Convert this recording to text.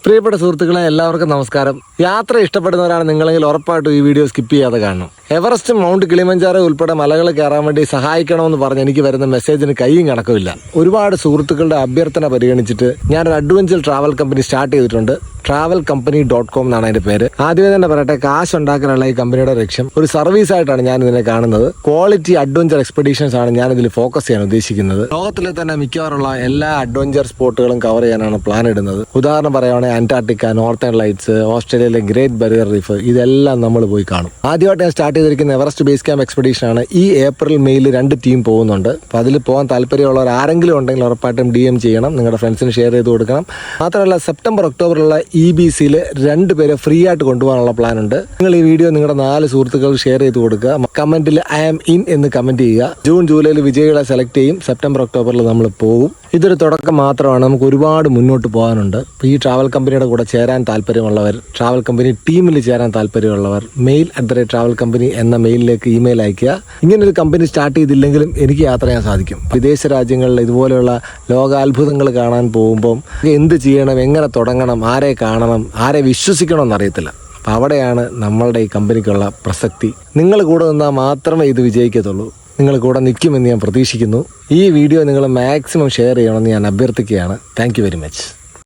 പ്രിയപ്പെട്ട സുഹൃത്തുക്കളെ, എല്ലാവർക്കും നമസ്കാരം. യാത്ര ഇഷ്ടപ്പെടുന്നവരാണ് നിങ്ങളെങ്കിൽ ഉറപ്പായിട്ടും ഈ വീഡിയോ സ്കിപ്പ് ചെയ്യാതെ കാണണം. എവറസ്റ്റ്, മൗണ്ട് കിളിമഞ്ചാരോ ഉൾപ്പെടെ മലകൾ കയറാൻ വേണ്ടി സഹായിക്കണമെന്ന് പറഞ്ഞ് എനിക്ക് വരുന്ന മെസ്സേജിന് കൈയും കണക്കുമില്ല. ഒരുപാട് സുഹൃത്തുക്കളുടെ അഭ്യർത്ഥന പരിഗണിച്ചിട്ട് ഞാനൊരു അഡ്വഞ്ചർ ട്രാവൽ കമ്പനി സ്റ്റാർട്ട് ചെയ്തിട്ടുണ്ട്. travelcompany.com എന്നാണ് അതിന്റെ പേര്. ആദ്യമേ തന്നെ പറയട്ടെ, കാശ് ഉണ്ടാക്കാനുള്ള ഈ കമ്പനിയുടെ ലക്ഷ്യം ഒരു സർവീസ് ആയിട്ടാണ് ഞാൻ ഇതിനെ കാണുന്നത്. ക്വാളിറ്റി അഡ്വഞ്ചർ എക്സ്പെഡീഷൻസ് ആണ് ഞാൻ ഇതിൽ ഫോക്കസ് ചെയ്യാൻ ഉദ്ദേശിക്കുന്നത്. ലോകത്തിലെ തന്നെ മിക്കവാറുള്ള എല്ലാ അഡ്വഞ്ചർ സ്പോട്ടുകളും കവർ ചെയ്യാനാണ് പ്ലാൻ ഇടുന്നത്. ഉദാഹരണം പറയുകയാണെങ്കിൽ അന്റാർട്ടിക്ക, നോർത്തേൺ ലൈറ്റ്സ്, ഓസ്ട്രേലിയയിലെ ഗ്രേറ്റ് ബാരിയർ റീഫ്, ഇതെല്ലാം നമ്മൾ പോയി കാണും. ആദ്യമായിട്ട് ഞാൻ സ്റ്റാർട്ട് ചെയ്തിരിക്കുന്ന എവറസ്റ്റ് ബേസ് ക്യാമ്പ് എക്സ്പെഡീഷൻ ആണ്. ഈ ഏപ്രിൽ മെയിൽ 2 ടീം പോകുന്നുണ്ട്. അപ്പോൾ അതിൽ പോകാൻ താല്പര്യമുള്ളവർ ആരെങ്കിലും ഉണ്ടെങ്കിൽ ഉറപ്പായിട്ടും DM ചെയ്യണം, നിങ്ങളുടെ ഫ്രണ്ട്സിന് ഷെയർ ചെയ്ത് കൊടുക്കണം. മാത്രമല്ല സെപ്റ്റംബർ, ഒക്ടോബറിലുള്ള EBCയിൽ 2 പേരെ ഫ്രീ ആയിട്ട് കൊണ്ടുപോകാനുള്ള പ്ലാൻ ഉണ്ട്. നിങ്ങൾ ഈ വീഡിയോ നിങ്ങളുടെ 4 സുഹൃത്തുക്കൾ ഷെയർ ചെയ്ത് കൊടുക്കുക. കമന്റിൽ I am in എന്ന് കമന്റ് ചെയ്യുക. ജൂൺ, ജൂലൈയിൽ വിജയികളെ സെലക്ട് ചെയ്യും. സെപ്റ്റംബർ, ഒക്ടോബറിൽ നമ്മൾ പോകും. ഇതൊരു തുടക്കം മാത്രമാണ്. നമുക്ക് ഒരുപാട് മുന്നോട്ട് പോകാനുണ്ട്. ഇപ്പോൾ ഈ ട്രാവൽ കമ്പനിയുടെ കൂടെ ചേരാൻ താല്പര്യമുള്ളവർ, ട്രാവൽ കമ്പനി ടീമിൽ ചേരാൻ താല്പര്യമുള്ളവർ mail@travelcompany എന്ന മെയിലിലേക്ക് ഇമെയിൽ അയക്കുക. ഇങ്ങനൊരു കമ്പനി സ്റ്റാർട്ട് ചെയ്തില്ലെങ്കിലും എനിക്ക് യാത്ര ചെയ്യാൻ സാധിക്കും. വിദേശ രാജ്യങ്ങളിൽ ഇതുപോലെയുള്ള ലോകാത്ഭുതങ്ങൾ കാണാൻ പോകുമ്പം എന്ത് ചെയ്യണം, എങ്ങനെ തുടങ്ങണം, ആരെ കാണണം, ആരെ വിശ്വസിക്കണം എന്നറിയത്തില്ല. അപ്പം അവിടെയാണ് നമ്മളുടെ ഈ കമ്പനിക്കുള്ള പ്രസക്തി. നിങ്ങൾ കൂടെ നിന്നാൽ മാത്രമേ ഇത് വിജയിക്കത്തുള്ളൂ. നിങ്ങൾ കൂടെ നിൽക്കുമെന്ന് ഞാൻ പ്രതീക്ഷിക്കുന്നു. ഈ വീഡിയോ നിങ്ങൾ മാക്സിമം ഷെയർ ചെയ്യണമെന്ന് ഞാൻ അഭ്യർത്ഥിക്കുകയാണ്. Thank you very much.